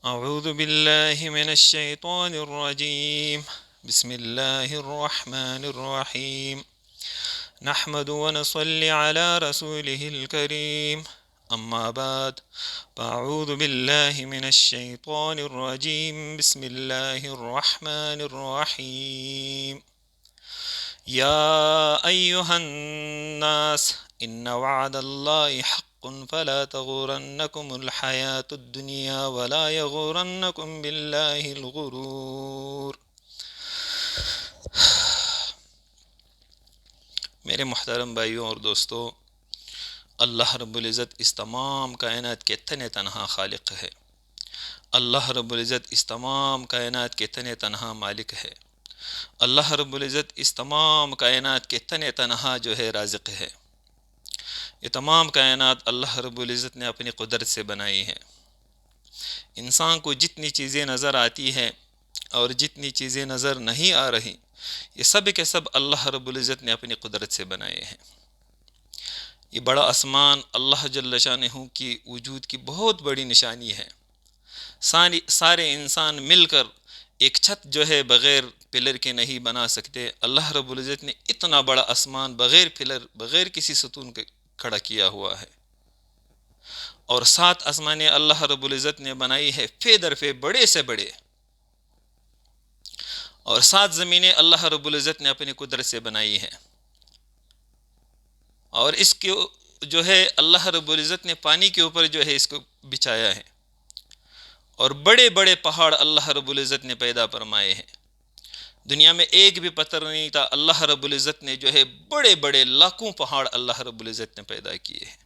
أعوذ بالله من الشيطان الرجيم. بسم الله الرحمن الرحيم. نحمد ونصلي على رسوله الكريم. أما بعد، فأعوذ بالله من الشيطان الرجيم. بسم الله الرحمن الرحيم. يا أيها الناس إن وعد الله حق فلا تغرنكم الحياة الدنيا ولا يغرنكم بالله الغرور. میرے محترم بھائیوں اور دوستو، اللہ رب العزت اس تمام کائنات کے تن تنہا خالق ہے۔ اللہ رب العزت اس تمام کائنات کے تن تنہا مالک ہے۔ اللہ رب العزت اس تمام کائنات کے تن تنہا جو ہے رازق ہے۔ یہ تمام کائنات اللہ رب العزت نے اپنی قدرت سے بنائی ہے۔ انسان کو جتنی چیزیں نظر آتی ہیں اور جتنی چیزیں نظر نہیں آ رہی، یہ سب کے سب اللہ رب العزت نے اپنی قدرت سے بنائے ہیں۔ یہ بڑا آسمان اللہ جل شانہ کی وجود کی بہت بڑی نشانی ہے۔ سارے انسان مل کر ایک چھت جو ہے بغیر پلر کے نہیں بنا سکتے۔ اللہ رب العزت نے اتنا بڑا آسمان بغیر پلر، بغیر کسی ستون کے کھڑا کیا ہوا ہے۔ اور 7 آسمانیں اللہ رب العزت نے بنائی ہے فے در فے، بڑے سے بڑے، اور 7 زمینیں اللہ رب العزت نے اپنی قدرت سے بنائی ہے۔ اور اس کے جو ہے اللہ رب العزت نے پانی کے اوپر جو ہے اس کو بچھایا ہے، اور بڑے بڑے پہاڑ اللہ رب العزت نے پیدا فرمائے ہیں۔ دنیا میں ایک بھی پتھر نہیں تھا، اللہ رب العزت نے جو ہے بڑے بڑے لاکھوں پہاڑ اللہ رب العزت نے پیدا کیے ہیں۔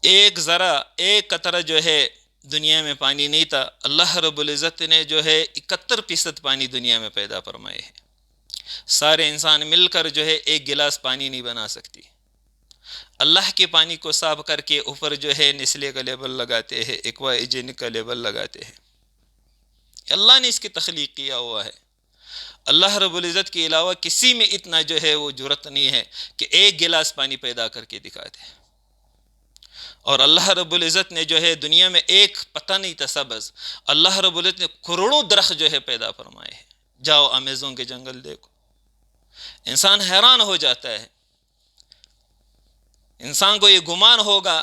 ایک ذرا، ایک قطرہ جو ہے دنیا میں پانی نہیں تھا، اللہ رب العزت نے جو ہے 71% پانی دنیا میں پیدا فرمائے ہیں۔ سارے انسان مل کر جو ہے ایک گلاس پانی نہیں بنا سکتی۔ اللہ کے پانی کو صاف کر کے اوپر جو ہے نسلے کا لیبل لگاتے ہیں، ایکوا ایجینک کا لیبل لگاتے ہیں۔ اللہ نے اس کی تخلیق کیا ہوا ہے۔ اللہ رب العزت کے علاوہ کسی میں اتنا جو ہے وہ جرأت نہیں ہے کہ ایک گلاس پانی پیدا کر کے دکھا دے۔ اور اللہ رب العزت نے جو ہے دنیا میں ایک پتہ نہیں تھا سبز، اللہ رب العزت نے کروڑوں درخت جو ہے پیدا فرمائے ہیں۔ جاؤ امیزون کے جنگل دیکھو، انسان حیران ہو جاتا ہے۔ انسان کو یہ گمان ہوگا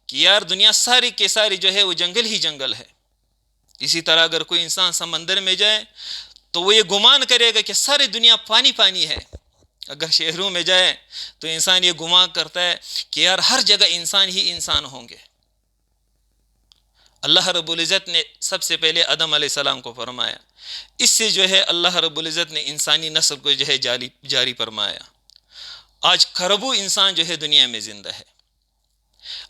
کہ یار دنیا ساری کے ساری جو ہے وہ جنگل ہی جنگل ہے۔ اسی طرح اگر کوئی انسان سمندر میں جائے تو وہ یہ گمان کرے گا کہ ساری دنیا پانی پانی ہے۔ اگر شہروں میں جائے تو انسان یہ گمان کرتا ہے کہ یار ہر جگہ انسان ہی انسان ہوں گے۔ اللہ رب العزت نے سب سے پہلے آدم علیہ السلام کو فرمایا، اس سے جو ہے اللہ رب العزت نے انسانی نسل کو جو ہے جاری فرمایا۔ آج کروڑوں انسان جو ہے دنیا میں زندہ ہے،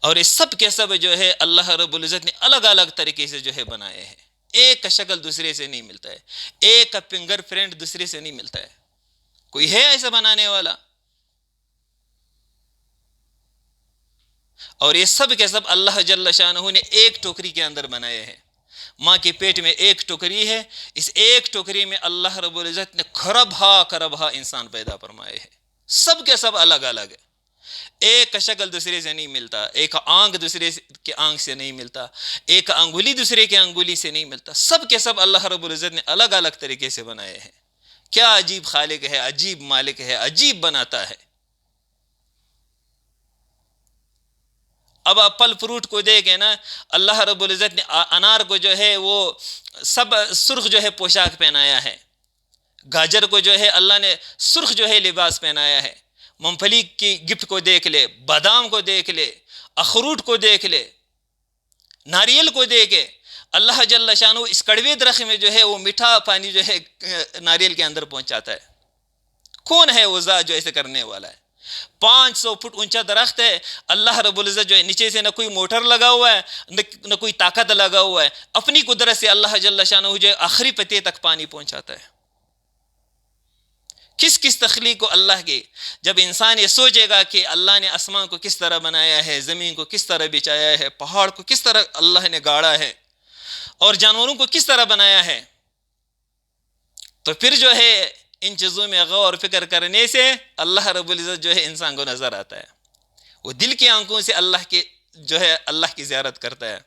اور یہ سب کے سب جو ہے اللہ رب العزت نے الگ الگ طریقے سے جو ہے بنائے ہیں۔ ایک کا شکل دوسرے سے نہیں ملتا ہے، ایک کا فنگر پرنٹ دوسرے سے نہیں ملتا ہے۔ کوئی ہے ایسا بنانے والا؟ اور یہ سب کے سب اللہ جل شانہ نے ایک ٹوکری کے اندر بنائے ہیں۔ ماں کے پیٹ میں ایک ٹوکری ہے، اس ایک ٹوکری میں اللہ رب العزت نے خربہا انسان پیدا فرمائے ہیں۔ سب کے سب الگ الگ ہے، ایک کا شکل دوسرے سے نہیں ملتا، ایک آنکھ دوسرے کے آنکھ سے نہیں ملتا، ایک انگلی دوسرے کے انگلی سے نہیں ملتا۔ سب کے سب اللہ رب العزت نے الگ الگ طریقے سے بنائے ہیں۔ کیا عجیب خالق ہے، عجیب مالک ہے، عجیب بناتا ہے۔ اب آپ پھل فروٹ کو دیکھیں نا، اللہ رب العزت نے انار کو جو ہے وہ سب سرخ جو ہے پوشاک پہنایا ہے، گاجر کو جو ہے اللہ نے سرخ جو ہے لباس پہنایا ہے۔ مونگ پھلی کی گفٹ کو دیکھ لے، بادام کو دیکھ لے، اخروٹ کو دیکھ لے، ناریل کو دیکھے۔ اللہ جل شانہ اس کڑوے درخت میں جو ہے وہ میٹھا پانی جو ہے ناریل کے اندر پہنچاتا ہے۔ کون ہے وہ ذات جو ایسے کرنے والا ہے؟ 500 فٹ اونچا درخت ہے، اللہ رب العزت جو ہے نیچے سے نہ کوئی موٹر لگا ہوا ہے، نہ کوئی طاقت لگا ہوا ہے، اپنی قدرت سے اللہ جل شانہ جو ہے آخری پتے تک پانی پہنچاتا ہے۔ کس تخلیق کو اللہ کے، جب انسان یہ سوچے گا کہ اللہ نے آسمان کو کس طرح بنایا ہے، زمین کو کس طرح بچھایا ہے، پہاڑ کو کس طرح اللہ نے گاڑا ہے، اور جانوروں کو کس طرح بنایا ہے، تو پھر جو ہے ان چیزوں میں غور و فکر کرنے سے اللہ رب العزت جو ہے انسان کو نظر آتا ہے۔ وہ دل کی آنکھوں سے اللہ کی جو ہے اللہ کی زیارت کرتا ہے۔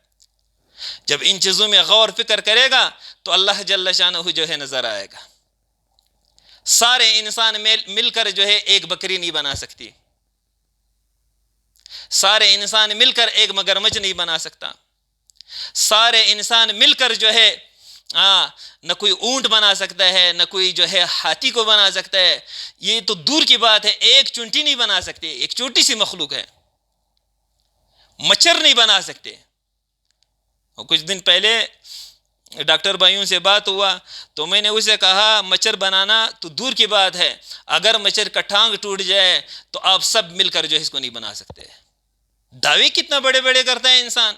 جب ان چیزوں میں غور فکر کرے گا تو اللہ جل شانہ جو ہے نظر آئے گا۔ سارے انسان مل کر جو ہے ایک بکری نہیں بنا سکتی، سارے انسان مل کر ایک مگرمچھ نہیں بنا سکتا، سارے انسان مل کر جو ہے نہ کوئی اونٹ بنا سکتا ہے، نہ کوئی جو ہے ہاتھی کو بنا سکتا ہے، یہ تو دور کی بات ہے، ایک چونٹی نہیں بنا سکتے، ایک چھوٹی سی مخلوق ہے، مچھر نہیں بنا سکتے۔ اور کچھ دن پہلے ڈاکٹر بھائیوں سے بات ہوا تو میں نے اسے کہا مچھر بنانا تو دور کی بات ہے، اگر مچھر کا ٹانگ ٹوٹ جائے تو آپ سب مل کر جو ہے اس کو نہیں بنا سکتے۔ دعوے کتنا بڑے بڑے کرتا ہے انسان۔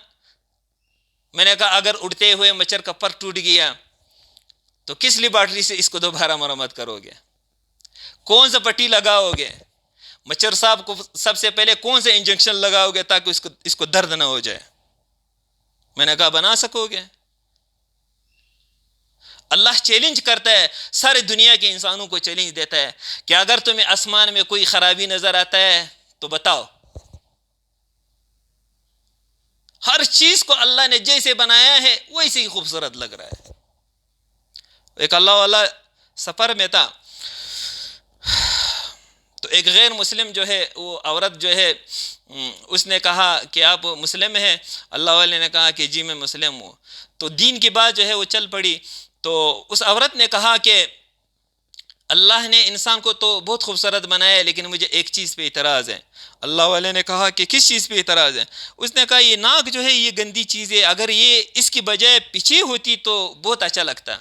میں نے کہا اگر اڑتے ہوئے مچھر کا پر ٹوٹ گیا تو کس لیبارٹری سے اس کو دوبارہ مرمت کرو گے؟ کون سا پٹی لگاؤ گے؟ مچھر صاحب کو سب سے پہلے کون سے انجیکشن لگاؤ گے تاکہ اس کو درد نہ ہو جائے؟ میں نے کہا بنا سکو گے؟ اللہ چیلنج کرتا ہے، ساری دنیا کے انسانوں کو چیلنج دیتا ہے کہ اگر تمہیں آسمان میں کوئی خرابی نظر آتا ہے تو بتاؤ۔ ہر چیز کو اللہ نے جیسے بنایا ہے ویسے ہی خوبصورت لگ رہا ہے۔ ایک اللہ والا سفر میں تھا تو ایک غیر مسلم جو ہے وہ عورت جو ہے اس نے کہا کہ آپ مسلم ہیں؟ اللہ والے نے کہا کہ جی میں مسلم ہوں۔ تو دین کی بات جو ہے وہ چل پڑی تو اس عورت نے کہا کہ اللہ نے انسان کو تو بہت خوبصورت بنایا ہے لیکن مجھے ایک چیز پہ اعتراض ہے۔ اللہ والے نے کہا کہ کس چیز پہ اعتراض ہے؟ اس نے کہا یہ ناک جو ہے یہ گندی چیز ہے، اگر یہ اس کی بجائے پیچھے ہوتی تو بہت اچھا لگتا۔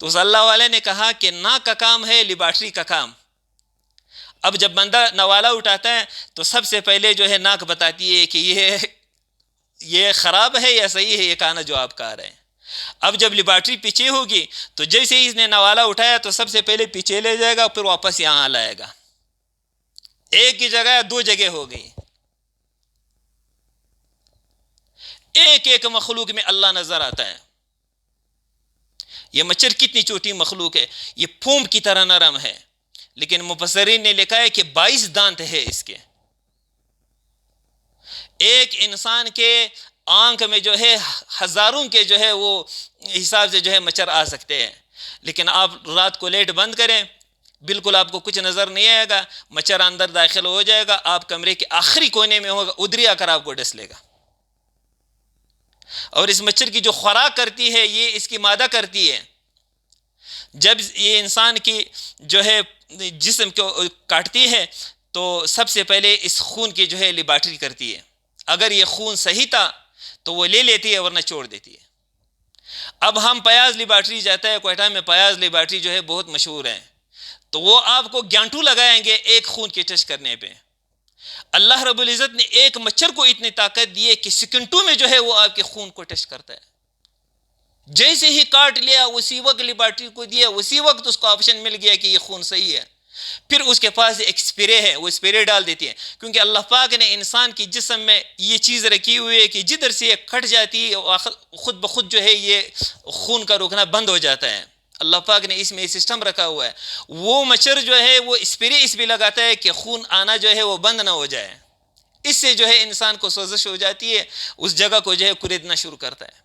تو اس اللہ والے نے کہا کہ ناک کا کام ہے لیبارٹری کا کام۔ اب جب بندہ نوالا اٹھاتا ہے تو سب سے پہلے جو ہے ناک بتاتی ہے کہ یہ خراب ہے یا صحیح ہے، یہ کھانا جو آپ کھا رہے ہیں۔ اب جب لیبارٹری پیچھے ہوگی تو جیسے ہی اس نے نوالا اٹھایا تو سب سے پہلے پیچھے لے جائے گا، پھر واپس یہاں لائے گا۔ ایک کی جگہ دو جگہ ہو گئی۔ ایک ایک مخلوق میں اللہ نظر آتا ہے۔ یہ مچھر کتنی چھوٹی مخلوق ہے، یہ پھوم کی طرح نرم ہے، لیکن مفسرین نے لکھا ہے کہ 22 دانت ہے اس کے۔ ایک انسان کے آنکھ میں جو ہے ہزاروں کے جو ہے وہ حساب سے جو ہے مچھر آ سکتے ہیں، لیکن آپ رات کو لائٹ بند کریں بالکل آپ کو کچھ نظر نہیں آئے گا، مچھر اندر داخل ہو جائے گا، آپ کمرے کے آخری کونے میں ہوگا، ادھر آ کر آپ کو ڈس لے گا۔ اور اس مچھر کی جو خوراک کرتی ہے یہ اس کی مادہ کرتی ہے۔ جب یہ انسان کی جو ہے جسم کو کاٹتی ہے تو سب سے پہلے اس خون کی جو ہے لیبارٹری کرتی ہے۔ اگر یہ خون صحیح تھا تو وہ لے لیتی ہے ورنہ چھوڑ دیتی ہے۔ اب ہم پیاز لیبارٹری جاتا ہے، کوئٹہ میں پیاز لیبارٹری جو ہے بہت مشہور ہے، تو وہ آپ کو گھنٹوں لگائیں گے ایک خون کے ٹیسٹ کرنے پہ۔ اللہ رب العزت نے ایک مچھر کو اتنی طاقت دی ہے کہ سیکنڈوں میں جو ہے وہ آپ کے خون کو ٹیسٹ کرتا ہے۔ جیسے ہی کاٹ لیا اسی وقت لیبارٹری کو دیا، اسی وقت اس کو آپشن مل گیا کہ یہ خون صحیح ہے۔ پھر اس کے پاس ایک اسپرے ہے، وہ اسپرے ڈال دیتی ہے، کیونکہ اللہ پاک نے انسان کی جسم میں یہ چیز رکھی ہوئی ہے کہ جدھر سے یہ کٹ جاتی ہے خود بخود جو ہے یہ خون کا رکنا بند ہو جاتا ہے۔ اللہ پاک نے اس میں سسٹم رکھا ہوا ہے۔ وہ مچھر جو ہے وہ اسپرے اس پہ لگاتا ہے کہ خون آنا جو ہے وہ بند نہ ہو جائے۔ اس سے جو ہے انسان کو سوزش ہو جاتی ہے، اس جگہ کو جو ہے کریدنا شروع کرتا ہے۔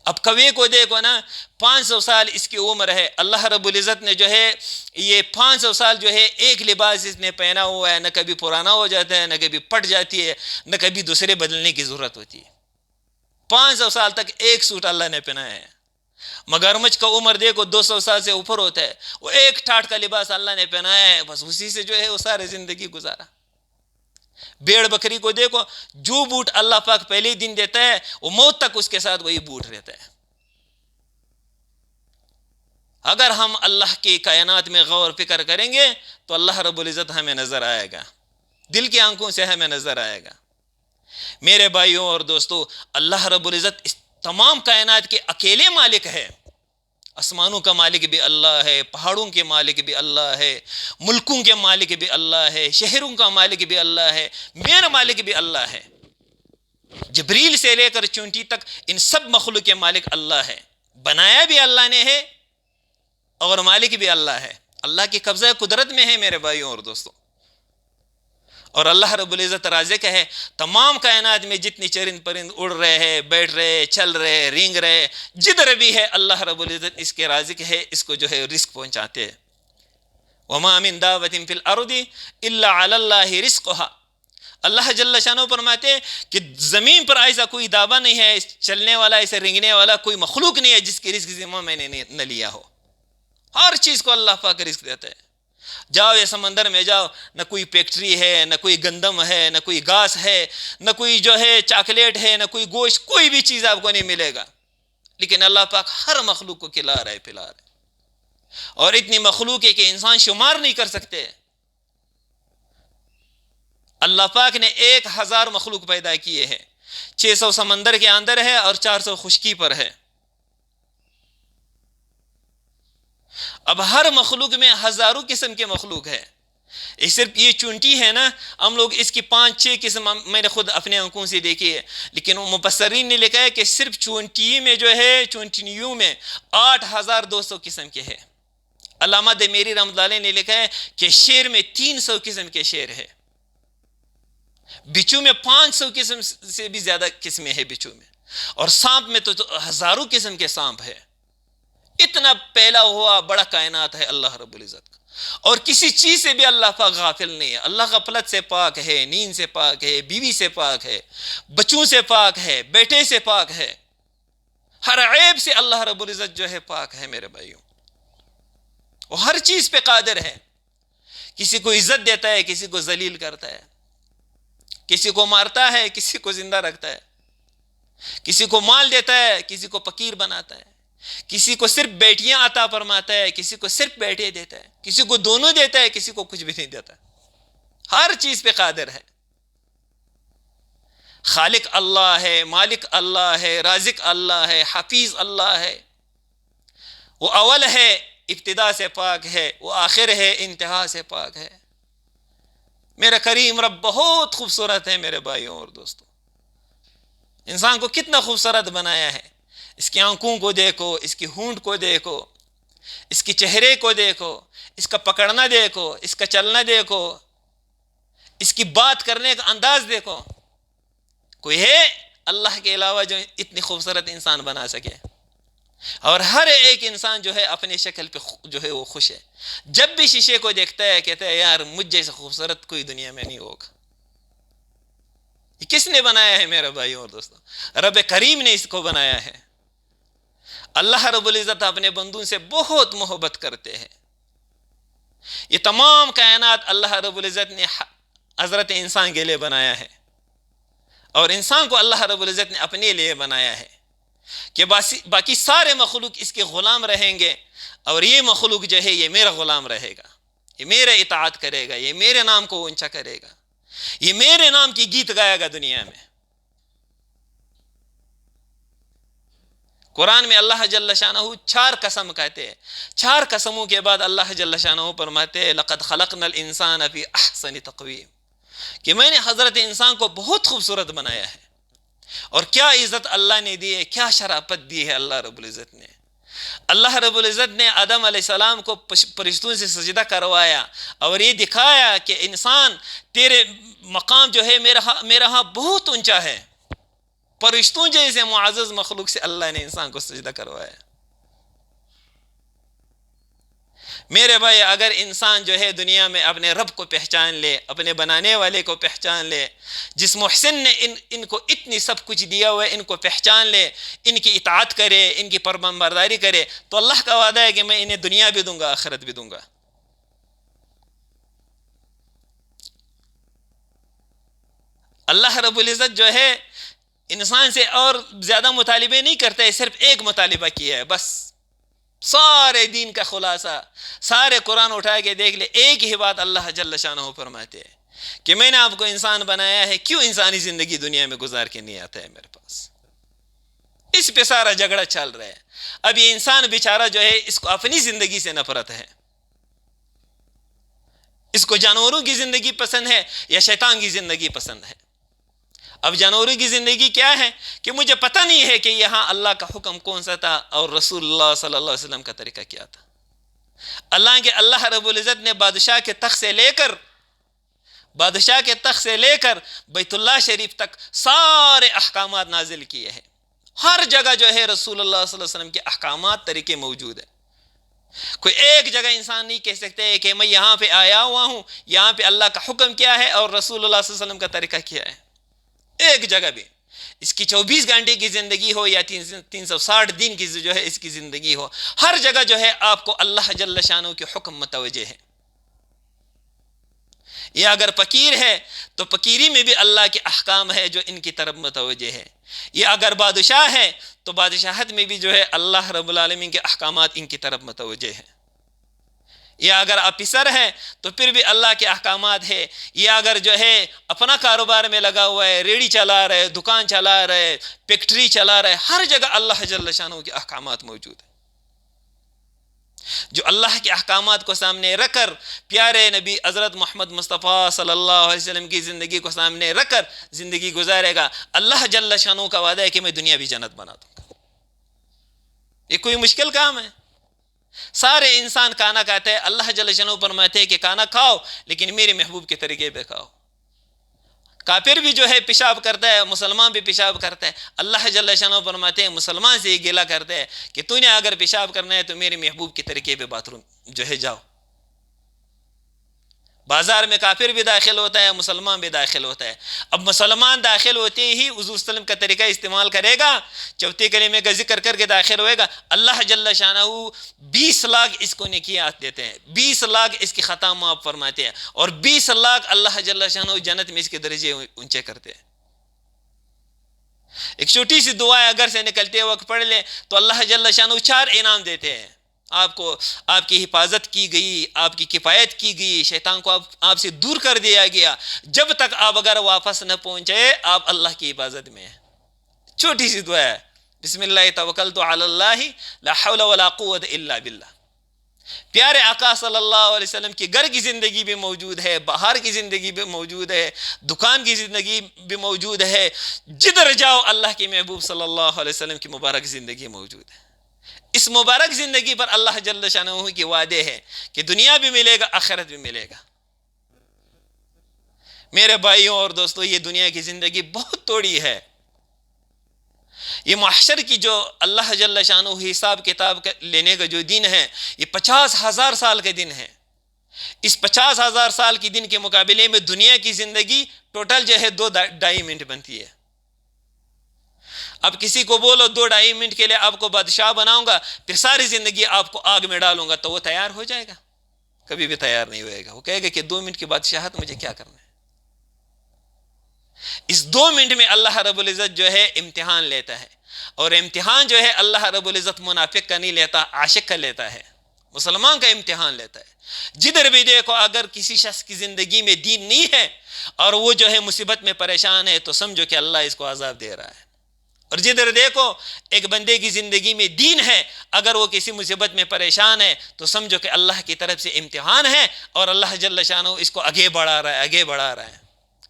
اب کوے کو دیکھو نا، 500 سال اس کی عمر ہے، اللہ رب العزت نے جو ہے یہ 500 سال جو ہے ایک لباس اس نے پہنا ہوا ہے، نہ کبھی پرانا ہو جاتا ہے، نہ کبھی پٹ جاتی ہے، نہ کبھی دوسرے بدلنے کی ضرورت ہوتی ہے۔ 500 سال تک ایک سوٹ اللہ نے پہنا ہے۔ مگرمچھ کا عمر دیکھو 200 سال سے اوپر ہوتا ہے، وہ ایک ٹھاٹ کا لباس اللہ نے پہنایا ہے، بس اسی سے جو ہے وہ سارے زندگی گزارا۔ بھیڑ بکری کو دیکھو، جو بوٹ اللہ پاک پہلے ہی دن دیتا ہے وہ موت تک اس کے ساتھ وہی بوٹ رہتا ہے۔ اگر ہم اللہ کی کائنات میں غور فکر کریں گے تو اللہ رب العزت ہمیں نظر آئے گا، دل کی آنکھوں سے ہمیں نظر آئے گا۔ میرے بھائیوں اور دوستو، اللہ رب العزت اس تمام کائنات کے اکیلے مالک ہے۔ آسمانوں کا مالک بھی اللہ ہے، پہاڑوں کے مالک بھی اللہ ہے، ملکوں کے مالک بھی اللہ ہے، شہروں کا مالک بھی اللہ ہے، میرا مالک بھی اللہ ہے۔ جبریل سے لے کر چونٹی تک ان سب مخلوق کے مالک اللہ ہے۔ بنایا بھی اللہ نے ہے اور مالک بھی اللہ ہے۔ اللہ کی قبضہ قدرت میں ہے میرے بھائیوں اور دوستوں۔ اور اللہ رب العزت رازق ہے. تمام کائنات میں جتنی چرند پرند اڑ رہے ہیں، بیٹھ رہے، چل رہے، رینگ رہے، جدھر بھی ہے اللہ رب العزت اس کے رازق ہے، اس کو جو ہے رزق پہنچاتے ہیں. وما من دابۃ فی الارض الا علی اللہ رزقها. اللہ جل شانہ فرماتے ہیں کہ زمین پر ایسا کوئی دابا نہیں ہے، چلنے والا، ایسے رینگنے والا کوئی مخلوق نہیں ہے جس کی رزق ذمہ میں نے نہ لیا ہو. ہر چیز کو اللہ پاک رزق دیتا ہے. جاؤ یہ سمندر میں جاؤ، نہ کوئی فیکٹری ہے، نہ کوئی گندم ہے، نہ کوئی گھاس ہے، نہ کوئی جو ہے چاکلیٹ ہے، نہ کوئی گوشت، کوئی بھی چیز آپ کو نہیں ملے گا. لیکن اللہ پاک ہر مخلوق کو کھلا رہا ہے، پلا رہا ہے. اور اتنی مخلوق ہے کہ انسان شمار نہیں کر سکتے. اللہ پاک نے 1000 مخلوق پیدا کیے ہیں. 600 سمندر کے اندر ہے اور 400 خشکی پر ہے. اب ہر مخلوق میں ہزاروں قسم کے مخلوق ہے. صرف یہ چونٹی ہے نا، ہم لوگ اس کی 5-6 قسم میں نے خود اپنے آنکھوں سے دیکھی ہے. لیکن مفسرین نے لکھا ہے کہ صرف چونٹی میں جو ہے، چونٹیوں میں 8200 قسم کے ہے. علامہ دمیری رحمۃ اللہ علیہ نے لکھا ہے کہ شیر میں 300 قسم کے شیر ہے. بچھو میں 500 قسم سے بھی زیادہ قسمیں ہیں بچھو میں. اور سانپ میں تو ہزاروں قسم کے سانپ ہے. اتنا پھیلا ہوا بڑا کائنات ہے اللہ رب العزت کا. اور کسی چیز سے بھی اللہ پاک غافل نہیں ہے. اللہ غفلت سے پاک ہے، نیند سے پاک ہے، بیوی سے پاک ہے، بچوں سے پاک ہے، بیٹے سے پاک ہے. ہر عیب سے اللہ رب العزت جو ہے پاک ہے میرے بھائیوں. وہ ہر چیز پہ قادر ہے. کسی کو عزت دیتا ہے، کسی کو ذلیل کرتا ہے، کسی کو مارتا ہے، کسی کو زندہ رکھتا ہے، کسی کو مال دیتا ہے، کسی کو فقیر بناتا ہے، کسی کو صرف بیٹیاں عطا فرماتا ہے، کسی کو صرف بیٹے دیتا ہے، کسی کو دونوں دیتا ہے، کسی کو کچھ بھی نہیں دیتا. ہر چیز پہ قادر ہے. خالق اللہ ہے، مالک اللہ ہے، رازق اللہ ہے، حفیظ اللہ ہے. وہ اول ہے، ابتدا سے پاک ہے، وہ آخر ہے، انتہا سے پاک ہے. میرا کریم رب بہت خوبصورت ہے میرے بھائیوں اور دوستوں. انسان کو کتنا خوبصورت بنایا ہے. اس کی آنکھوں کو دیکھو، اس کی ہونٹ کو دیکھو، اس کی چہرے کو دیکھو، اس کا پکڑنا دیکھو، اس کا چلنا دیکھو، اس کی بات کرنے کا انداز دیکھو. کوئی ہے اللہ کے علاوہ جو اتنی خوبصورت انسان بنا سکے؟ اور ہر ایک انسان جو ہے اپنی شکل پہ جو ہے وہ خوش ہے. جب بھی شیشے کو دیکھتا ہے کہتا ہے یار مجھ جیسے خوبصورت کوئی دنیا میں نہیں ہوگا. یہ کس نے بنایا ہے میرے بھائیوں اور دوستوں؟ رب کریم نے اس کو بنایا ہے. اللہ رب العزت اپنے بندوں سے بہت محبت کرتے ہیں. یہ تمام کائنات اللہ رب العزت نے حضرت انسان کے لیے بنایا ہے. اور انسان کو اللہ رب العزت نے اپنے لیے بنایا ہے کہ باقی سارے مخلوق اس کے غلام رہیں گے. اور یہ مخلوق جو ہے یہ میرا غلام رہے گا، یہ میرے اطاعت کرے گا، یہ میرے نام کو اونچا کرے گا، یہ میرے نام کی گیت گائے گا دنیا میں. قرآن میں اللہ جل شانہ 4 قسم کہتے ہیں. 4 قسموں کے بعد اللہ جل شانہ فرماتے ہیں لقد خلقنا الانسان فی احسن تقویم، کہ میں نے حضرت انسان کو بہت خوبصورت بنایا ہے. اور کیا عزت اللہ نے دی ہے، کیا شرافت دی ہے اللہ رب العزت نے. اللہ رب العزت نے آدم علیہ السلام کو فرشتوں سے سجدہ کروایا اور یہ دکھایا کہ انسان تیرے مقام جو ہے میرا ہاں بہت اونچا ہے. فرشتوں جیسے معزز مخلوق سے اللہ نے انسان کو سجدہ کروایا. میرے بھائی اگر انسان جو ہے دنیا میں اپنے رب کو پہچان لے، اپنے بنانے والے کو پہچان لے، جس محسن نے ان کو اتنی سب کچھ دیا ہوا ہے، ان کو پہچان لے، ان کی اطاعت کرے، ان کی فرمانبرداری کرے، تو اللہ کا وعدہ ہے کہ میں انہیں دنیا بھی دوں گا، آخرت بھی دوں گا. اللہ رب العزت جو ہے انسان سے اور زیادہ مطالبے نہیں کرتا ہے، صرف ایک مطالبہ کیا ہے بس. سارے دین کا خلاصہ، سارے قرآن اٹھا کے دیکھ لے، ایک ہی بات اللہ جل شانہ فرماتے ہیں کہ میں نے آپ کو انسان بنایا ہے، کیوں انسانی زندگی دنیا میں گزار کے نہیں آتا ہے میرے پاس. اس پہ سارا جھگڑا چل رہا ہے. اب یہ انسان بیچارہ جو ہے اس کو اپنی زندگی سے نفرت ہے. اس کو جانوروں کی زندگی پسند ہے یا شیطان کی زندگی پسند ہے. اب جانوروں کی زندگی کیا ہے کہ مجھے پتہ نہیں ہے کہ یہاں اللہ کا حکم کون سا تھا اور رسول اللہ صلی اللہ علیہ وسلم کا طریقہ کیا تھا. اللہ رب العزت نے بادشاہ کے تخت سے لے کر بادشاہ کے تخت سے لے کر بیت اللہ شریف تک سارے احکامات نازل کیے ہیں. ہر جگہ جو ہے رسول اللہ صلی اللہ علیہ وسلم کے احکامات طریقے موجود ہیں. کوئی ایک جگہ انسان نہیں کہہ سکتے کہ میں یہاں پہ آیا ہوا ہوں، یہاں پہ اللہ کا حکم کیا ہے اور رسول اللہ صلی اللہ علیہ وسلم کا طریقہ کیا ہے. ایک جگہ بھی. اس کی 24 گھنٹے کی زندگی ہو یا 360 دن کی جو ہے اس کی زندگی ہو، ہر جگہ جو ہے آپ کو اللہ جل شانہ کے حکم متوجہ ہے. یا اگر فقیر ہے تو فقیری میں بھی اللہ کے احکام ہے جو ان کی طرف متوجہ ہے. یا اگر بادشاہ ہے تو بادشاہت میں بھی جو ہے اللہ رب العالمین کے احکامات ان کی طرف متوجہ ہے. یا اگر آفیسر ہے تو پھر بھی اللہ کے احکامات ہے. یا اگر جو ہے اپنا کاروبار میں لگا ہوا ہے، ریڑھی چلا رہے، دکان چلا رہے، فیکٹری چلا رہے، ہر جگہ اللہ جل شانہ کے احکامات موجود ہیں. جو اللہ کے احکامات کو سامنے رکھ کر پیارے نبی حضرت محمد مصطفیٰ صلی اللہ علیہ وسلم کی زندگی کو سامنے رکھ کر زندگی گزارے گا، اللہ جل شانہ کا وعدہ ہے کہ میں دنیا بھی جنت بنا دوں گا. یہ کوئی مشکل کام ہے؟ سارے انسان کھانا کھاتے ہیں، اللہ جل شانہ فرماتے ہیں کہ کھانا کھاؤ لیکن میرے محبوب کے طریقے پہ کھاؤ. کافر بھی جو ہے پیشاب کرتا ہے، مسلمان بھی پیشاب کرتا ہے. اللہ جل شانہ فرماتے ہیں مسلمان سے یہ گلہ کرتا ہے کہ تو نے اگر پیشاب کرنا ہے تو میرے محبوب کے طریقے پہ باتھ روم جو ہے جاؤ. بازار میں کافر بھی داخل ہوتا ہے، مسلمان بھی داخل ہوتا ہے. اب مسلمان داخل ہوتے ہی حضور صلی اللہ علیہ وسلم کا طریقہ استعمال کرے گا، چوتھے کلمے کا ذکر کر کے داخل ہوئے گا. اللہ جل شانہ 20 لاکھ اس کو نیکیات دیتے ہیں، 20 لاکھ اس کی خطا معاف فرماتے ہیں، اور 20 لاکھ اللہ جل شانہ جنت میں اس کے درجے اونچے کرتے ہیں. ایک چھوٹی سی دعا ہے، اگر سے نکلتے وقت پڑھ لیں تو اللہ جل شانہ 4 انعام دیتے ہیں. آپ کو آپ کی حفاظت کی گئی، آپ کی کفایت کی گئی، شیطان کو آپ سے دور کر دیا گیا. جب تک آپ اگر واپس نہ پہنچے آپ اللہ کی حفاظت میں ہیں. چھوٹی سی دعا ہے، بسم اللہ توکلت علی اللہ لا حول ولا قوت الا باللہ. پیارے آقا صلی اللہ علیہ وسلم کی گھر کی زندگی بھی موجود ہے، باہر کی زندگی بھی موجود ہے، دکان کی زندگی بھی موجود ہے. جدھر جاؤ اللہ کے محبوب صلی اللہ علیہ وسلم کی مبارک زندگی موجود ہے. اس مبارک زندگی پر اللہ جل شانہ کی وعدے ہے کہ دنیا بھی ملے گا، آخرت بھی ملے گا. میرے بھائیوں اور دوستوں، یہ دنیا کی زندگی بہت تھوڑی ہے. یہ محشر کی جو اللہ جل شانہ حساب کتاب لینے کا جو دن ہے، یہ 50,000 سال کا دن ہے. اس 50,000 سال کے دن کے مقابلے میں دنیا کی زندگی ٹوٹل جو ہے 2-2.5 منٹ بنتی ہے. اب کسی کو بولو 2-2.5 منٹ کے لیے آپ کو بادشاہ بناؤں گا، پھر ساری زندگی آپ کو آگ میں ڈالوں گا، تو وہ تیار ہو جائے گا؟ کبھی بھی تیار نہیں ہوئے گا. وہ کہے گا کہ 2 منٹ کی بادشاہت مجھے کیا کرنا ہے. اس 2 منٹ میں اللہ رب العزت جو ہے امتحان لیتا ہے، اور امتحان جو ہے اللہ رب العزت منافق کا نہیں لیتا، عاشق کا لیتا ہے، مسلمان کا امتحان لیتا ہے. جدھر بھی دیکھو اگر کسی شخص کی زندگی میں دین نہیں ہے اور وہ جو ہے مصیبت میں پریشان ہے تو سمجھو کہ اللہ اس کو عذاب دے رہا ہے. اور جدھر دیکھو ایک بندے کی زندگی میں دین ہے، اگر وہ کسی مصیبت میں پریشان ہے تو سمجھو کہ اللہ کی طرف سے امتحان ہے اور اللہ جل شانہ اس کو آگے بڑھا رہا ہے، آگے بڑھا رہا ہے،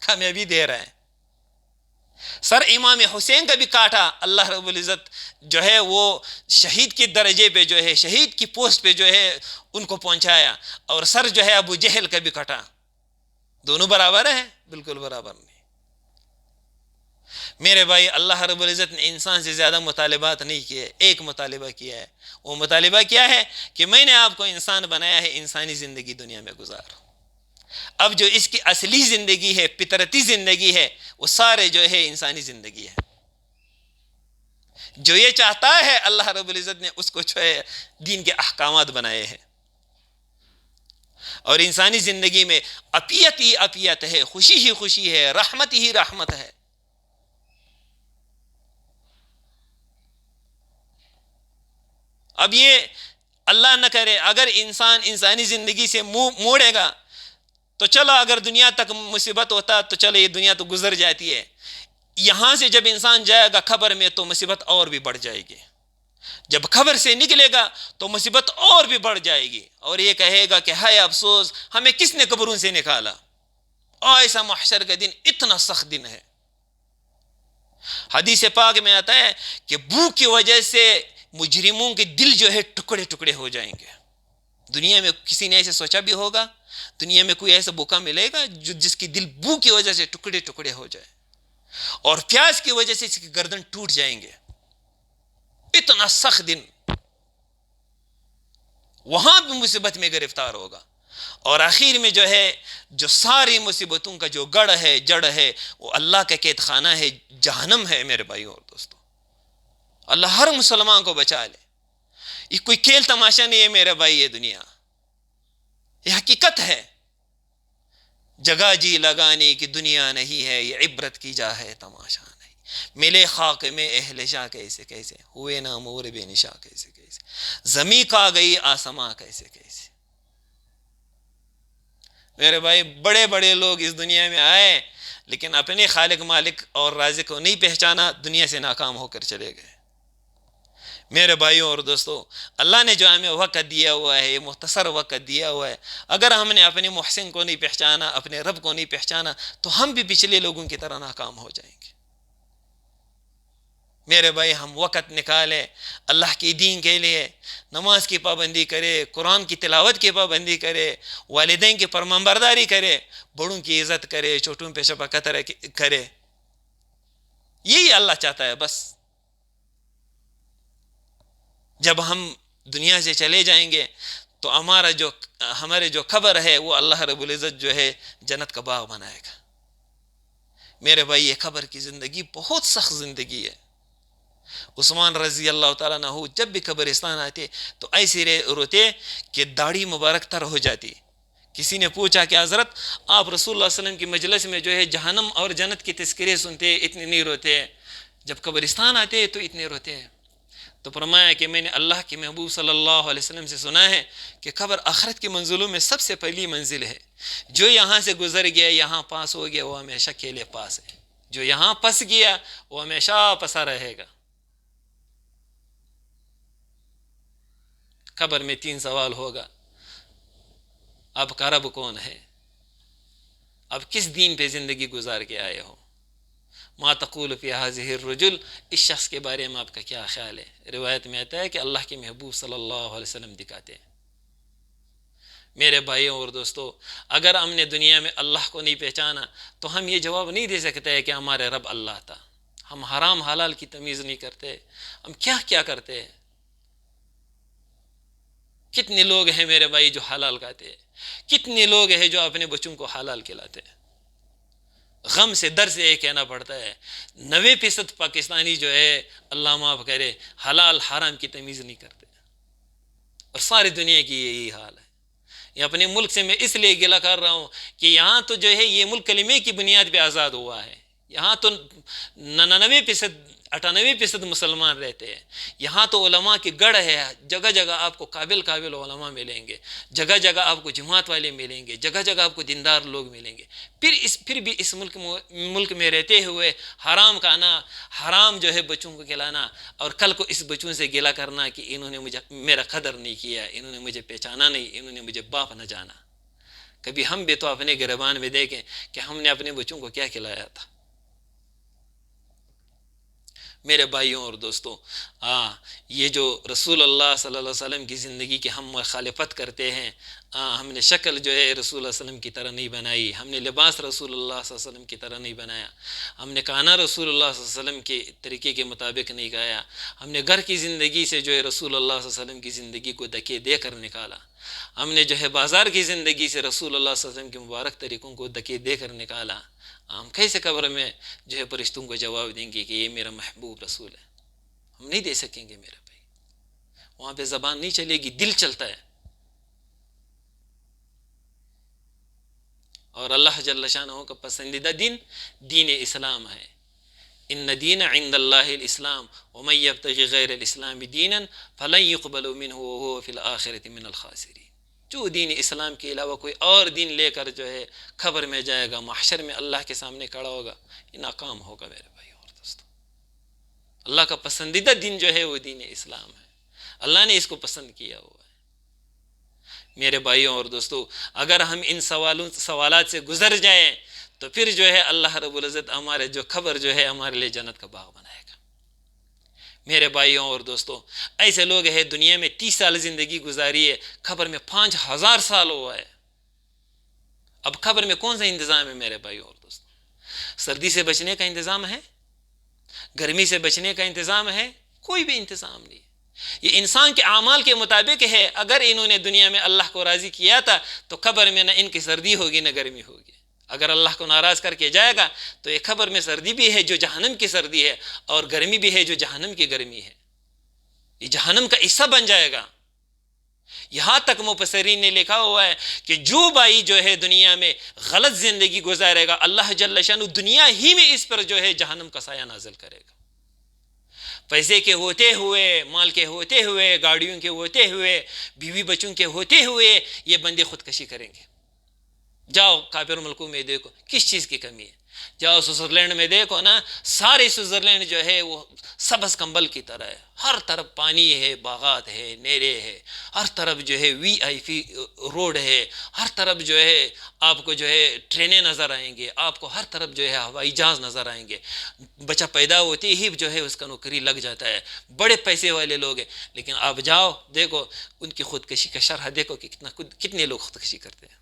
کامیابی دے رہا ہے. سر امام حسین کا بھی کاٹا اللہ رب العزت جو ہے وہ شہید کے درجے پہ جو ہے، شہید کی پوسٹ پہ جو ہے ان کو پہنچایا. اور سر جو ہے ابو جہل کا بھی کٹا. دونوں برابر ہیں؟ بالکل برابر نہیں. میرے بھائی، اللہ رب العزت نے انسان سے زیادہ مطالبات نہیں کیے، ایک مطالبہ کیا ہے. وہ مطالبہ کیا ہے کہ میں نے آپ کو انسان بنایا ہے، انسانی زندگی دنیا میں گزارو. اب جو اس کی اصلی زندگی ہے، فطرتی زندگی ہے، وہ سارے جو ہے انسانی زندگی ہے. جو یہ چاہتا ہے اللہ رب العزت نے اس کو جو ہے دین کے احکامات بنائے ہیں. اور انسانی زندگی میں عافیت ہی عافیت ہے، خوشی ہی خوشی ہے، رحمت ہی رحمت ہے. اب یہ اللہ نہ کرے اگر انسان انسانی زندگی سے منہ موڑے گا تو چلو اگر دنیا تک مصیبت ہوتا تو چلو یہ دنیا تو گزر جاتی ہے. یہاں سے جب انسان جائے گا قبر میں تو مصیبت اور بھی بڑھ جائے گی. جب قبر سے نکلے گا تو مصیبت اور بھی بڑھ جائے گی، اور یہ کہے گا کہ ہائے افسوس، ہمیں کس نے قبروں سے نکالا. ایسا محشر کا دن اتنا سخت دن ہے. حدیث پاک میں آتا ہے کہ بھوک کی وجہ سے مجرموں کے دل جو ہے ٹکڑے ٹکڑے ہو جائیں گے. دنیا میں کسی نے ایسے سوچا بھی ہوگا؟ دنیا میں کوئی ایسا بھوکا ملے گا جس کی دل بھوک کی وجہ سے ٹکڑے ٹکڑے ہو جائے اور پیاس کی وجہ سے اس کی گردن ٹوٹ جائیں گے؟ اتنا سخت دن، وہاں بھی مصیبت میں گرفتار ہوگا، اور آخر میں جو ہے جو ساری مصیبتوں کا جو گڑھ ہے، جڑ ہے، وہ اللہ کا قید خانہ ہے، جہنم ہے میرے بھائیوں اور دوستوں۔ اللہ ہر مسلمان کو بچا لے۔ یہ کوئی کھیل تماشا نہیں ہے میرے بھائی، یہ دنیا یہ حقیقت ہے۔ جگہ جی لگانے کی دنیا نہیں ہے، یہ عبرت کی جا ہے تماشا نہیں۔ ملے خاک میں اہل شاہ کیسے کیسے، ہوئے نامور بے نشاں کیسے کیسے، زمیں کھا گئی آسماں کیسے کیسے۔ میرے بھائی بڑے بڑے لوگ اس دنیا میں آئے لیکن اپنے خالق مالک اور رازق کو نہیں پہچانا، دنیا سے ناکام ہو کر چلے گئے۔ میرے بھائیوں اور دوستو، اللہ نے جو ہمیں وقت دیا ہوا ہے، یہ مختصر وقت دیا ہوا ہے، اگر ہم نے اپنے محسن کو نہیں پہچانا، اپنے رب کو نہیں پہچانا، تو ہم بھی پچھلے لوگوں کی طرح ناکام ہو جائیں گے۔ میرے بھائی ہم وقت نکالے اللہ کی دین کے لیے، نماز کی پابندی کرے، قرآن کی تلاوت کی پابندی کرے، والدین کی فرمانبرداری کرے، بڑوں کی عزت کرے، چھوٹوں پہ شفقت کرے۔ یہی اللہ چاہتا ہے بس۔ جب ہم دنیا سے چلے جائیں گے تو ہمارے جو قبر ہے وہ اللہ رب العزت جو ہے جنت کا باغ بنائے گا۔ میرے بھائی یہ قبر کی زندگی بہت سخت زندگی ہے۔ عثمان رضی اللہ تعالیٰ عنہ جب بھی قبرستان آتے تو ایسے روتے کہ داڑھی مبارک تر ہو جاتی۔ کسی نے پوچھا کہ حضرت آپ رسول اللہ صلی اللہ علیہ وسلم کی مجلس میں جو ہے جہنم اور جنت کی تذکرے سنتے، اتنے نہیں روتے، جب قبرستان آتے تو اتنے روتے ہیں؟ تو فرمایا کہ میں نے اللہ کے محبوب صلی اللہ علیہ وسلم سے سنا ہے کہ قبر آخرت کی منزلوں میں سب سے پہلی منزل ہے۔ جو یہاں سے گزر گیا، یہاں پاس ہو گیا، وہ ہمیشہ کے لیے پاس ہے۔ جو یہاں پس گیا وہ ہمیشہ پسا رہے گا۔ قبر میں 3 سوال ہوگا: آپ کا رب کون ہے؟ آپ کس دین پہ زندگی گزار کے آئے ہو؟ ما تقول فی هذه الرجل، اس شخص کے بارے میں آپ کا کیا خیال ہے؟ روایت میں آتا ہے کہ اللہ کے محبوب صلی اللہ علیہ وسلم دکھاتے ہیں۔ میرے بھائیوں اور دوستو، اگر ہم نے دنیا میں اللہ کو نہیں پہچانا تو ہم یہ جواب نہیں دے سکتے کہ ہمارے رب اللہ تھا۔ ہم حرام حلال کی تمیز نہیں کرتے، ہم کیا کیا کرتے ہیں۔ کتنے لوگ ہیں میرے بھائی جو حلال کھاتے ہیں، کتنے لوگ ہیں جو اپنے بچوں کو حلال کھلاتے ہیں۔ غم سے در سے یہ کہنا پڑتا ہے 90% پاکستانی جو ہے اللہ معاف کرے حلال حرام کی تمیز نہیں کرتے، اور ساری دنیا کی یہی حال ہے۔ یہ اپنے ملک سے میں اس لیے گلہ کر رہا ہوں کہ یہاں تو جو ہے یہ ملک کلمے کی بنیاد پہ آزاد ہوا ہے۔ یہاں تو 98% مسلمان رہتے ہیں۔ یہاں تو علماء کی گڑھ ہے، جگہ جگہ آپ کو قابل علماء ملیں گے، جگہ جگہ آپ کو جماعت والے ملیں گے، جگہ جگہ آپ کو دیندار لوگ ملیں گے۔ پھر بھی اس ملک میں رہتے ہوئے حرام کھانا، حرام جو ہے بچوں کو کھلانا، اور کل کو اس بچوں سے گلہ کرنا کہ انہوں نے میرا قدر نہیں کیا، انہوں نے مجھے پہچانا نہیں، انہوں نے مجھے باپ نہ جانا۔ کبھی ہم بھی تو اپنے گریبان میں دیکھیں کہ ہم نے اپنے بچوں کو کیا کھلایا تھا۔ میرے بھائیوں اور دوستوں، یہ جو رسول اللہ صلی اللہ علیہ وسلم کی زندگی کی ہم مخالفت کرتے ہیں، ہم نے شکل جو ہے رسول اللہ علیہ وسلم کی طرح نہیں بنائی، ہم نے لباس رسول اللہ صلی اللہ علیہ وسلم کی طرح نہیں بنایا، ہم نے کھانا رسول اللہ صلی اللہ علیہ وسلم کے طریقے کے مطابق نہیں کھایا، ہم نے گھر کی زندگی سے جو ہے رسول اللہ صلی اللہ علیہ وسلم کی زندگی کو دھکے دے کر نکالا، ہم نے جو ہے بازار کی زندگی سے رسول اللہ صلی اللہ علیہ وسلم کے مبارک طریقوں کو دھکے دے کر نکالا۔ ہم کیسے قبر میں جو ہے فرشتوں کو جواب دیں گے کہ یہ میرا محبوب رسول ہے؟ ہم نہیں دے سکیں گے میرے بھائی۔ وہاں پہ زبان نہیں چلے گی، دل چلتا ہے۔ اور اللہ جل شانہ کا پسندیدہ دین دین اسلام ہے۔ ان دین عند اللہ الاسلام ومن یبتغی غیر الاسلام دینا فلن يقبل منه وهو فی الآخرة من الخاسرین۔ جو دین اسلام کے علاوہ کوئی اور دین لے کر جو ہے قبر میں جائے گا، محشر میں اللہ کے سامنے کھڑا ہوگا، یہ ناکام ہوگا میرے بھائی اور دوستوں۔ اللہ کا پسندیدہ دین جو ہے وہ دین اسلام ہے، اللہ نے اس کو پسند کیا ہوا ہے۔ میرے بھائیوں اور دوستوں، اگر ہم ان سوالات سے گزر جائیں تو پھر جو ہے اللہ رب العزت ہمارے جو قبر جو ہے ہمارے لیے جنت کا باغ بنائے گا۔ میرے بھائیوں اور دوستوں، ایسے لوگ ہیں دنیا میں 30 سال زندگی گزاری ہے، قبر میں 5000 سال ہوا ہے۔ اب قبر میں کون سا انتظام ہے میرے بھائی اور دوست؟ سردی سے بچنے کا انتظام ہے؟ گرمی سے بچنے کا انتظام ہے؟ کوئی بھی انتظام نہیں. یہ انسان کے اعمال کے مطابق ہے. اگر انہوں نے دنیا میں اللہ کو راضی کیا تھا تو قبر میں نہ ان کی سردی ہوگی نہ گرمی ہوگی. اگر اللہ کو ناراض کر کے جائے گا تو یہ قبر میں سردی بھی ہے جو جہنم کی سردی ہے، اور گرمی بھی ہے جو جہنم کی گرمی ہے. یہ جہنم کا حصہ بن جائے گا. یہاں تک مفسرین نے لکھا ہوا ہے کہ جو بھائی جو ہے دنیا میں غلط زندگی گزارے گا، اللہ جل شانہ دنیا ہی میں اس پر جو ہے جہنم کا سایہ نازل کرے گا. پیسے کے ہوتے ہوئے، مال کے ہوتے ہوئے، گاڑیوں کے ہوتے ہوئے، بیوی بچوں کے ہوتے ہوئے یہ بندے خودکشی کریں گے. جاؤ کافر ملکوں میں دیکھو کس چیز کی کمی ہے. جاؤ سوئٹزرلینڈ میں دیکھو نا، سارے سوئٹزرلینڈ جو ہے وہ سبز کمبل کی طرح ہے. ہر طرف پانی ہے، باغات ہے، نیرے ہے، ہر طرف جو ہے وی آئی پی روڈ ہے، ہر طرف جو ہے آپ کو جو ہے ٹرینیں نظر آئیں گے، آپ کو ہر طرف جو ہے ہوائی جہاز نظر آئیں گے. بچہ پیدا ہوتے ہی جو ہے اس کا نوکری لگ جاتا ہے. بڑے پیسے والے لوگ ہیں. لیکن آپ جاؤ دیکھو ان کی خودکشی کا شرح دیکھو کہ کتنے لوگ خودکشی کرتے ہیں.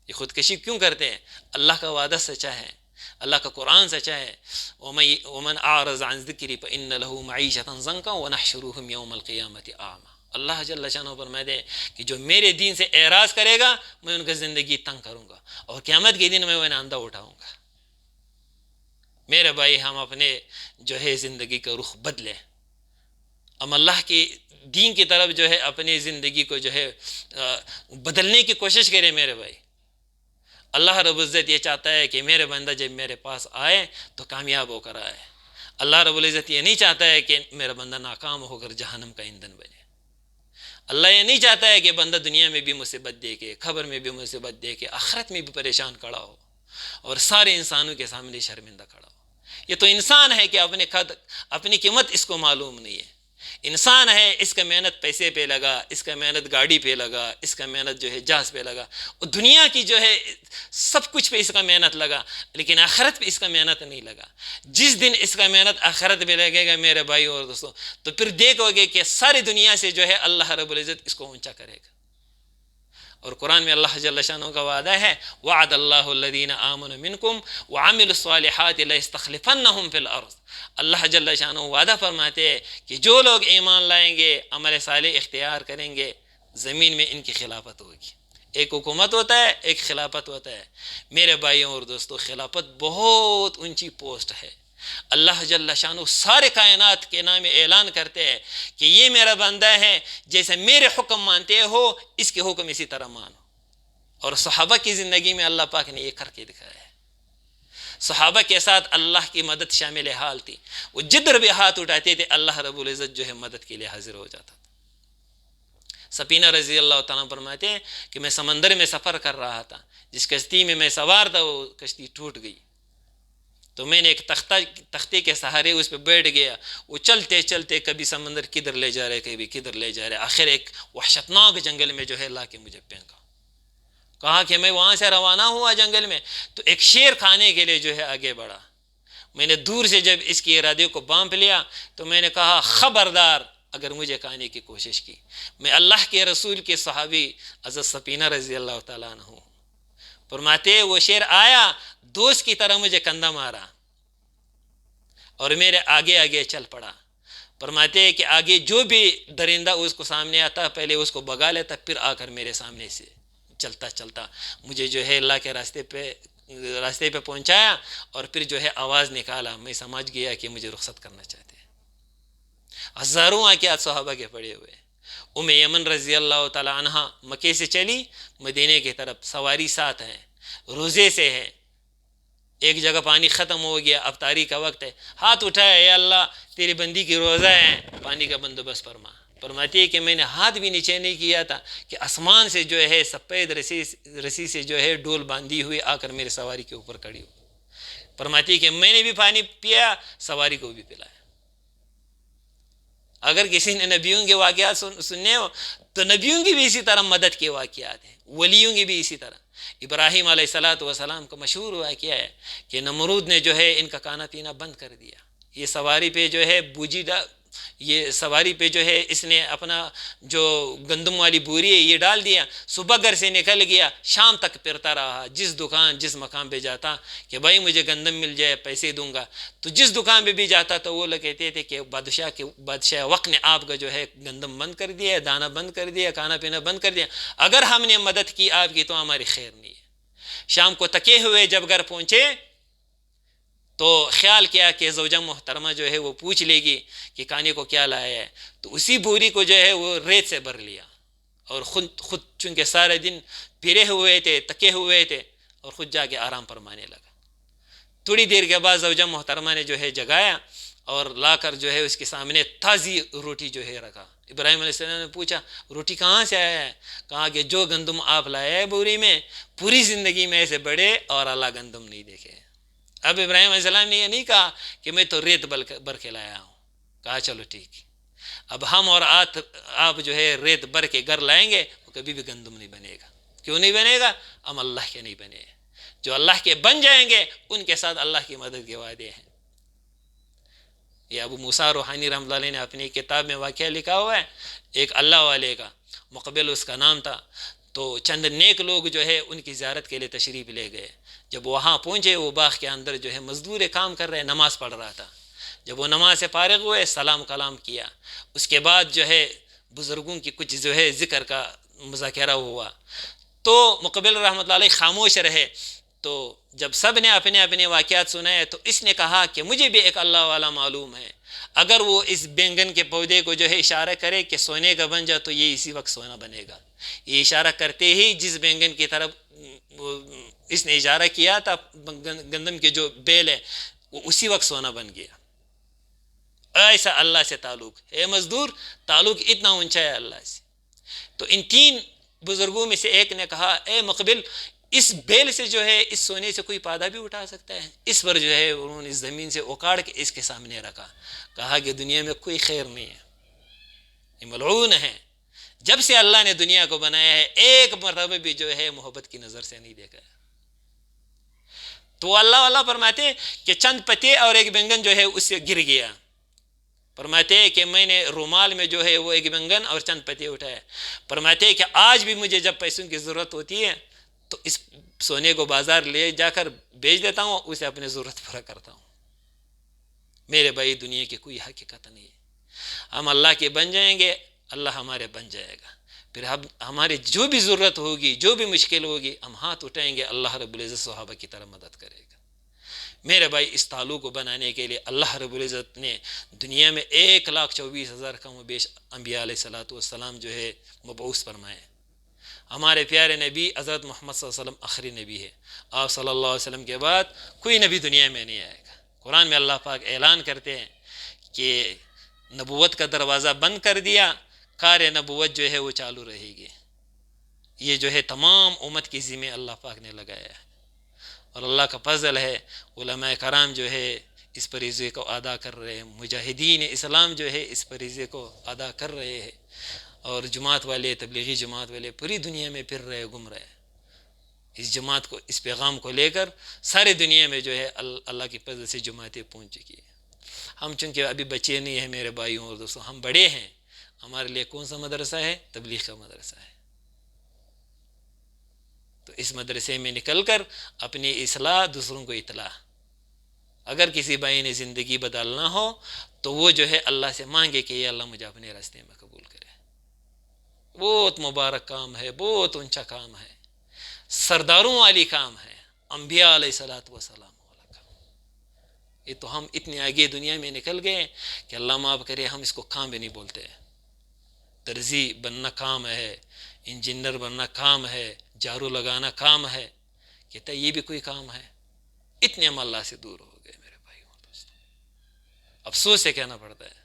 یہ خودکشی کیوں کرتے ہیں؟ اللہ کا وعدہ سچا ہے، اللہ کا قرآن سچا ہے. ومن اعرض عن ذکری فإن له معیشة ضنکا ونحشرهم یوم القیامة اعمی. اللہ جل شانہ فرماتے ہیں کہ جو میرے دین سے اعراض کرے گا میں ان کا زندگی تنگ کروں گا، اور قیامت کے دن میں انہیں اندھا اٹھاؤں گا. میرے بھائی ہم اپنے جو ہے زندگی کا رخ بدلیں، ہم اللہ کی دین کی طرف جو ہے اپنی زندگی کو جو ہے بدلنے کی کوشش کریں. میرے بھائی اللہ رب العزت یہ چاہتا ہے کہ میرے بندہ جب میرے پاس آئے تو کامیاب ہو کر آئے. اللہ رب العزت یہ نہیں چاہتا ہے کہ میرا بندہ ناکام ہو کر جہنم کا ایندھن بنے. اللہ یہ نہیں چاہتا ہے کہ بندہ دنیا میں بھی مصیبت دے کے، قبر میں بھی مصیبت دے کے، آخرت میں بھی پریشان کھڑا ہو اور سارے انسانوں کے سامنے شرمندہ کھڑا ہو. یہ تو انسان ہے کہ اپنی قیمت اس کو معلوم نہیں ہے. انسان ہے، اس کا محنت پیسے پہ لگا، اس کا محنت گاڑی پہ لگا، اس کا محنت جو ہے جہاز پہ لگا، اور دنیا کی جو ہے سب کچھ پہ اس کا محنت لگا، لیکن آخرت پہ اس کا محنت نہیں لگا. جس دن اس کا محنت آخرت پہ لگے گا میرے بھائی اور دوستوں، تو پھر دیکھو گے کہ ساری دنیا سے جو ہے اللہ رب العزت اس کو اونچا کرے گا. اور قرآن میں اللہ جل شانہ کا وعدہ ہے، وعد اللہ الذین آمنوا منکم وعملوا الصالحات لیستخلفنہم فی الارض. اللہ جل شانہ وعدہ فرماتے ہیں کہ جو لوگ ایمان لائیں گے، عمل صالح اختیار کریں گے، زمین میں ان کی خلافت ہوگی. ایک حکومت ہوتا ہے، ایک خلافت ہوتا ہے. میرے بھائیوں اور دوستوں، خلافت بہت اونچی پوسٹ ہے. اللہ جل شانہ سارے کائنات کے نام اعلان کرتے ہیں کہ یہ میرا بندہ ہے، جیسے میرے حکم مانتے ہو اس کے حکم اسی طرح مانو. اور صحابہ کی زندگی میں اللہ پاک نے یہ کر کے دکھایا ہے. صحابہ کے ساتھ اللہ کی مدد شامل حال تھی. وہ جدھر بھی ہاتھ اٹھاتے تھے اللہ رب العزت جو ہے مدد کے لیے حاضر ہو جاتا تھا. سفینہ رضی اللہ تعالیٰ فرماتے ہیں کہ میں سمندر میں سفر کر رہا تھا، جس کشتی میں میں سوار تھا وہ کشتی ٹوٹ گئی، تو میں نے ایک تختے کے سہارے اس پہ بیٹھ گیا. وہ چلتے چلتے کبھی سمندر کدھر لے جا رہے، کبھی کدھر لے جا رہے. آخر ایک وحشتناک جنگل میں جو ہے لا کے مجھے پھینکا. کہا کہ میں وہاں سے روانہ ہوا جنگل میں تو ایک شیر کھانے کے لیے جو ہے آگے بڑھا. میں نے دور سے جب اس کی ارادے کو بانپ لیا تو میں نے کہا خبردار اگر مجھے کھانے کی کوشش کی. میں اللہ کے رسول کے صحابی حضرت سفینہ رضی اللہ تعالیٰ عنہ ہوں. فرماتے وہ شیر آیا، دوست کی طرح مجھے کندھا مارا اور میرے آگے آگے چل پڑا. فرماتے کہ آگے جو بھی درندہ اس کو سامنے آتا پہلے اس کو بگا لیتا، پھر آ کر میرے سامنے سے چلتا چلتا مجھے جو ہے اللہ کے راستے پہ پہنچایا. اور پھر جو ہے آواز نکالا. میں سمجھ گیا کہ مجھے رخصت کرنا چاہتے ہیں. ہزاروں واقعات صحابہ کے پڑے ہوئے. یمن رضی اللہ تعالیٰ عنہ مکے سے چلی مدینے کی طرف، سواری ساتھ ہے، روزے سے ہے. ایک جگہ پانی ختم ہو گیا، افطاری کا وقت ہے، ہاتھ اٹھایا، اے اللہ تیری بندی کی روزہ ہے، پانی کا بندوبست فرما. فرماتی ہے کہ میں نے ہاتھ بھی نیچے نہیں کیا تھا کہ آسمان سے جو ہے سفید رسی سے جو ہے ڈول باندھی ہوئی آ کر میرے سواری کے اوپر کھڑی ہو. فرماتی ہے کہ میں نے بھی پانی پیا، سواری کو بھی پلایا. اگر کسی نے نبیوں کے واقعات سننے ہو تو نبیوں کی بھی اسی طرح مدد کے واقعات ہیں، ولیوں کی بھی اسی طرح. ابراہیم علیہ السلام کا مشہور واقعہ ہے کہ نمرود نے جو ہے ان کا کھانا پینا بند کر دیا. یہ سواری پہ جو ہے یہ سواری پہ جو ہے اس نے اپنا جو گندم والی بوری ہے یہ ڈال دیا، صبح گھر سے نکل گیا، شام تک پھرتا رہا، جس دکان جس مقام پہ جاتا کہ بھائی مجھے گندم مل جائے پیسے دوں گا، تو جس دکان پہ بھی جاتا تو وہ لوگ کہتے تھے کہ بادشاہ وقت نے آپ کا جو ہے گندم بند کر دیا، دانا بند کر دیا، کھانا پینا بند کر دیا، اگر ہم نے مدد کی آپ کی تو ہماری خیر نہیں ہے۔ شام کو تکے ہوئے جب گھر پہنچے تو خیال کیا کہ زوجہ محترمہ جو ہے وہ پوچھ لے گی کہ کھانے کو کیا لایا ہے، تو اسی بوری کو جو ہے وہ ریت سے بھر لیا، اور خود چونکہ سارے دن پھرے ہوئے تھے، تکے ہوئے تھے، اور خود جا کے آرام فرمانے لگا۔ تھوڑی دیر کے بعد زوجہ محترمہ نے جو ہے جگایا اور لا کر جو ہے اس کے سامنے تازی روٹی جو ہے رکھا۔ ابراہیم علیہ السلام نے پوچھا روٹی کہاں سے آیا ہے؟ کہا کہ جو گندم آپ لائے ہے بوری میں، پوری زندگی میں ایسے بڑے اور اعلیٰ گندم نہیں دیکھے۔ اب ابراہیم علیہ السلام نے یہ نہیں کہا کہ میں تو ریت بھر کے لایا ہوں، کہا چلو ٹھیک، اب ہم اور آپ جو ہے ریت بھر کے گھر لائیں گے وہ کبھی بھی گندم نہیں بنے گا۔ کیوں نہیں بنے گا؟ ہم اللہ کے نہیں بنے، جو اللہ کے بن جائیں گے ان کے ساتھ اللہ کی مدد کے وعدے ہیں۔ یہ ابو موسیٰ روحانی رحمۃ اللہ علیہ نے اپنی کتاب میں واقعہ لکھا ہوا ہے، ایک اللہ والے کا، مقبل اس کا نام تھا، تو چند نیک لوگ جو ہے ان کی زیارت کے لیے تشریف لے گئے۔ جب وہاں پہنچے وہ باغ کے اندر جو ہے مزدور کام کر رہے، نماز پڑھ رہا تھا۔ جب وہ نماز سے فارغ ہوئے سلام کلام کیا، اس کے بعد جو ہے بزرگوں کی کچھ جو ہے ذکر کا مذاکرہ ہوا، تو مقبل رحمۃ اللہ علیہ خاموش رہے۔ تو جب سب نے اپنے اپنے واقعات سنائے تو اس نے کہا کہ مجھے بھی ایک اللہ والا معلوم ہے، اگر وہ اس بینگن کے پودے کو جو ہے اشارہ کرے کہ سونے کا بن جا تو یہ اسی وقت سونا بنے گا۔ یہ اشارہ کرتے ہی جس بینگن کی طرف اس نے اشارہ کیا تھا، گندم کے جو بیل ہے وہ اسی وقت سونا بن گیا۔ ایسا اللہ سے تعلق ہے مزدور، تعلق اتنا اونچا ہے اللہ سے۔ تو ان تین بزرگوں میں سے ایک نے کہا اے مقبل، اس بیل سے جو ہے اس سونے سے کوئی پادا بھی اٹھا سکتا ہے؟ اس پر جو ہے انہوں نے زمین سے اکاڑ کے اس کے سامنے رکھا، کہا کہ دنیا میں کوئی خیر نہیں ہے، یہ ملعون ہے، جب سے اللہ نے دنیا کو بنایا ہے ایک مرتبہ بھی جو ہے محبت کی نظر سے نہیں دیکھا ہے۔ تو اللہ فرماتے کہ چند پتے اور ایک بینگن جو ہے اس سے گر گیا، فرماتے کہ میں نے رومال میں جو ہے وہ ایک بینگن اور چند پتے اٹھائے، فرماتے کہ آج بھی مجھے جب پیسوں کی ضرورت ہوتی ہے تو اس سونے کو بازار لے جا کر بیچ دیتا ہوں، اسے اپنی ضرورت پورا کرتا ہوں۔ میرے بھائی دنیا کی کوئی حقیقت نہیں ہے، ہم اللہ کے بن جائیں گے، اللہ ہمارے بن جائے گا، پھر ہماری جو بھی ضرورت ہوگی، جو بھی مشکل ہوگی، ہم ہاتھ اٹھائیں گے، اللہ رب العزت صحابہ کی طرح مدد کرے گا۔ میرے بھائی اس تعلق کو بنانے کے لیے اللہ رب العزت نے دنیا میں 1,24,000 کم و بیش انبیاء علیہ السلام جو ہے مبعوث فرمائے۔ ہمارے پیارے نبی حضرت محمد صلی اللہ علیہ وسلم آخری نبی ہے، آپ صلی اللہ علیہ وسلم کے بعد کوئی نبی دنیا میں نہیں آئے گا۔ قرآن میں اللہ پاک اعلان کرتے ہیں کہ نبوت کا دروازہ بند کر دیا، کار نبوت جو ہے وہ چالو رہے گی۔ یہ جو ہے تمام امت کی ذمہ اللہ پاک نے لگایا ہے، اور اللہ کا فضل ہے علماء کرام جو ہے اس فریضے کو ادا کر رہے ہیں، مجاہدین اسلام جو ہے اس فریضے کو ادا کر رہے ہیں، اور جماعت والے، تبلیغی جماعت والے پوری دنیا میں پھر رہے، گھوم رہے، اس جماعت کو، اس پیغام کو لے کر سارے دنیا میں جو ہے اللہ کی فضل سے جماعتیں پہنچ چکی ہیں۔ ہم چونکہ ابھی بچے نہیں ہیں میرے بھائیوں اور دوستوں، ہم بڑے ہیں، ہمارے لیے کون سا مدرسہ ہے؟ تبلیغ کا مدرسہ ہے۔ تو اس مدرسے میں نکل کر اپنی اصلاح، دوسروں کو اطلاع۔ اگر کسی بھائی نے زندگی بدلنا ہو تو وہ جو ہے اللہ سے مانگے کہ یہ اللہ مجھے اپنے راستے میں قبول کرے۔ بہت مبارک کام ہے، بہت اونچا کام ہے، سرداروں والی کام ہے، انبیاء علیہ الصلوۃ والسلام والا کام۔ یہ تو ہم اتنے آگے دنیا میں نکل گئے کہ اللہ معاف کرے ہم اس کو کام بھی نہیں بولتے۔ درزی بننا کام ہے، انجینئر بننا کام ہے، جھاڑو لگانا کام ہے، کہتا ہے یہ بھی کوئی کام ہے؟ اتنے ہم اللہ سے دور ہو گئے میرے بھائیوں اور دوستوں، افسوس سے کہنا پڑتا ہے۔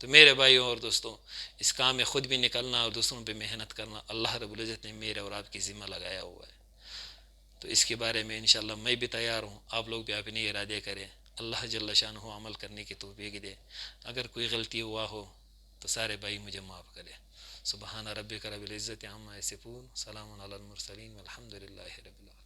تو میرے بھائیوں اور دوستوں، اس کام میں خود بھی نکلنا اور دوسروں پہ محنت کرنا اللہ رب العزت نے میرے اور آپ کی ذمہ لگایا ہوا ہے۔ تو اس کے بارے میں انشاءاللہ میں بھی تیار ہوں، آپ لوگ بھی اپنے ارادے کریں، اللہ جل شانہ عمل کرنے کی توفیق دے۔ اگر کوئی غلطی ہوا ہو تو سارے بھائی مجھے معاف کرے۔ سبحان ربک رب العزت عما یصفون، سلام علی المرسلین والحمد للہ رب العالمین۔